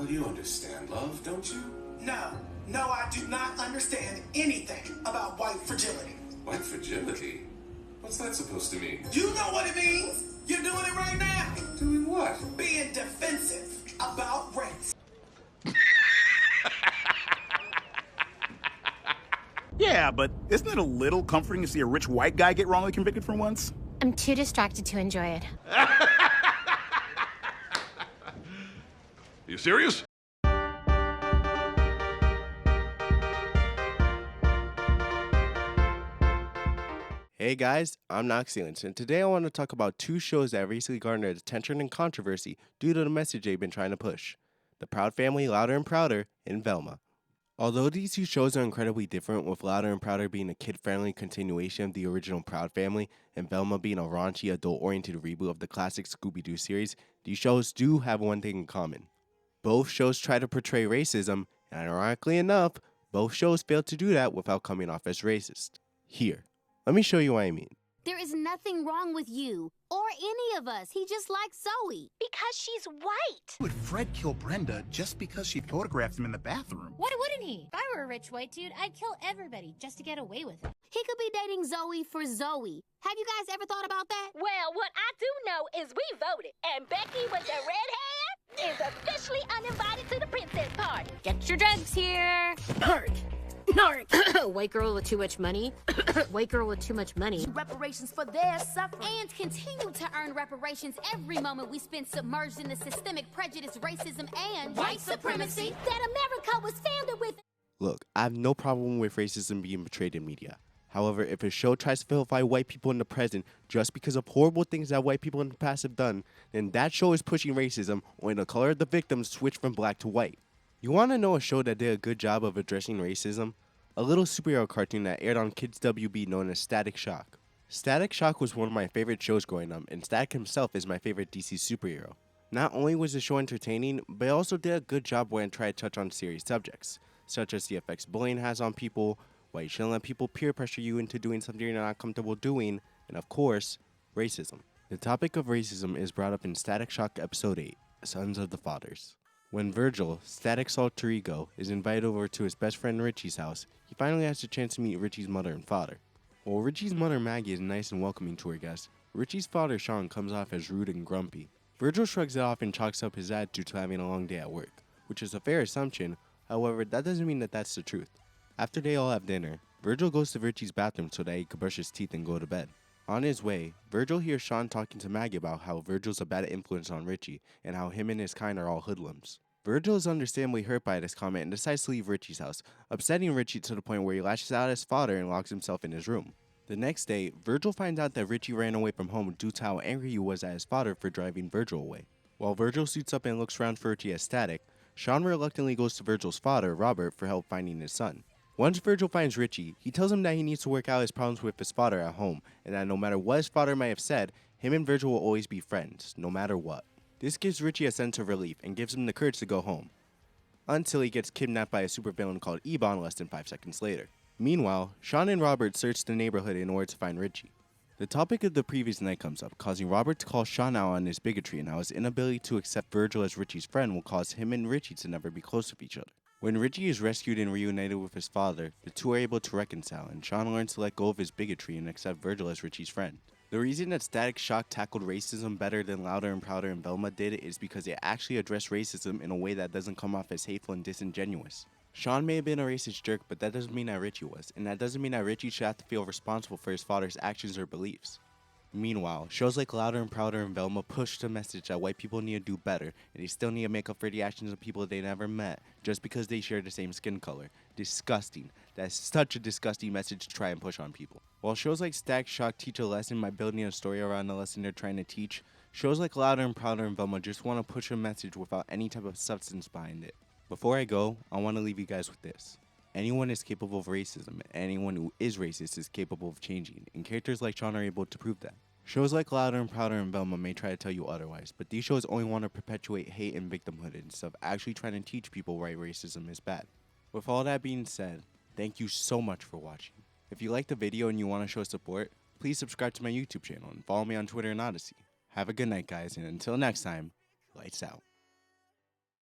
Well, you understand love, don't you? No, I do not understand anything about white fragility. White fragility? What's that supposed to mean? You know what it means. You're doing it right now. Doing what? Being defensive about race. Yeah, but isn't it a little comforting to see a rich white guy get wrongly convicted for once? I'm too distracted to enjoy it. You serious? Hey guys, I'm Noxylence, and today I want to talk about two shows that recently garnered attention and controversy due to the message they've been trying to push. The Proud Family, Louder and Prouder, and Velma. Although these two shows are incredibly different, with Louder and Prouder being a kid-friendly continuation of the original Proud Family, and Velma being a raunchy, adult-oriented reboot of the classic Scooby Doo series, these shows do have one thing in common. Both shows try to portray racism, and ironically enough, both shows fail to do that without coming off as racist. Here, let me show you what I mean. There is nothing wrong with you or any of us. He just likes Zoe. Because she's white. Would Fred kill Brenda just because she photographed him in the bathroom? Why wouldn't he? If I were a rich white dude, I'd kill everybody just to get away with it. He could be dating Zoe for Zoe. Have you guys ever thought about that? Well, what I do know is we voted, and Becky with the red hair is officially uninvited to the princess party. Get your drugs here. Narc. White girl with too much money. White girl with too much money. Reparations for their suffering. And continue to earn reparations every moment we spend submerged in the systemic prejudice, racism, and white supremacy that America was founded with. Look, I have no problem with racism being portrayed in media. However, if a show tries to vilify white people in the present just because of horrible things that white people in the past have done, then that show is pushing racism, when the color of the victims switch from black to white. You want to know a show that did a good job of addressing racism? A little superhero cartoon that aired on Kids WB known as Static Shock. Static Shock was one of my favorite shows growing up, and Static himself is my favorite DC superhero. Not only was the show entertaining, but it also did a good job when it tried to touch on serious subjects, such as the effects bullying has on people, why you shouldn't let people peer pressure you into doing something you're not comfortable doing, and of course, racism. The topic of racism is brought up in Static Shock Episode 8, Sons of the Fathers. When Virgil, Static's alter ego, is invited over to his best friend Richie's house, he finally has the chance to meet Richie's mother and father. While Richie's mother Maggie is nice and welcoming to her guests, Richie's father Sean comes off as rude and grumpy. Virgil shrugs it off and chalks up his attitude to having a long day at work, which is a fair assumption. However, that doesn't mean that that's the truth. After they all have dinner, Virgil goes to Richie's bathroom so that he could brush his teeth and go to bed. On his way, Virgil hears Sean talking to Maggie about how Virgil's a bad influence on Richie and how him and his kind are all hoodlums. Virgil is understandably hurt by this comment and decides to leave Richie's house, upsetting Richie to the point where he lashes out at his father and locks himself in his room. The next day, Virgil finds out that Richie ran away from home due to how angry he was at his father for driving Virgil away. While Virgil suits up and looks around for Richie as Static, Sean reluctantly goes to Virgil's father, Robert, for help finding his son. Once Virgil finds Richie, he tells him that he needs to work out his problems with his father at home, and that no matter what his father might have said, him and Virgil will always be friends, no matter what. This gives Richie a sense of relief and gives him the courage to go home, until he gets kidnapped by a supervillain called Ebon less than 5 seconds later. Meanwhile, Sean and Robert search the neighborhood in order to find Richie. The topic of the previous night comes up, causing Robert to call Sean out on his bigotry and how his inability to accept Virgil as Richie's friend will cause him and Richie to never be close with each other. When Richie is rescued and reunited with his father, the two are able to reconcile, and Sean learns to let go of his bigotry and accept Virgil as Richie's friend. The reason that Static Shock tackled racism better than Louder and Prouder and Velma did is because it actually addressed racism in a way that doesn't come off as hateful and disingenuous. Sean may have been a racist jerk, but that doesn't mean that Richie was, and that doesn't mean that Richie should have to feel responsible for his father's actions or beliefs. Meanwhile, shows like Louder and Prouder and Velma push the message that white people need to do better, and they still need to make up for the actions of people they never met just because they share the same skin color. Disgusting. That's such a disgusting message to try and push on people. While shows like Static Shock teach a lesson by building a story around the lesson they're trying to teach, shows like Louder and Prouder and Velma just want to push a message without any type of substance behind it. Before I go, I want to leave you guys with this. Anyone is capable of racism, and anyone who is racist is capable of changing, and characters like Sean are able to prove that. Shows like Louder and Prouder and Velma may try to tell you otherwise, but these shows only want to perpetuate hate and victimhood instead of actually trying to teach people why racism is bad. With all that being said, thank you so much for watching. If you liked the video and you want to show support, please subscribe to my YouTube channel and follow me on Twitter and Odyssey. Have a good night, guys, and until next time, lights out.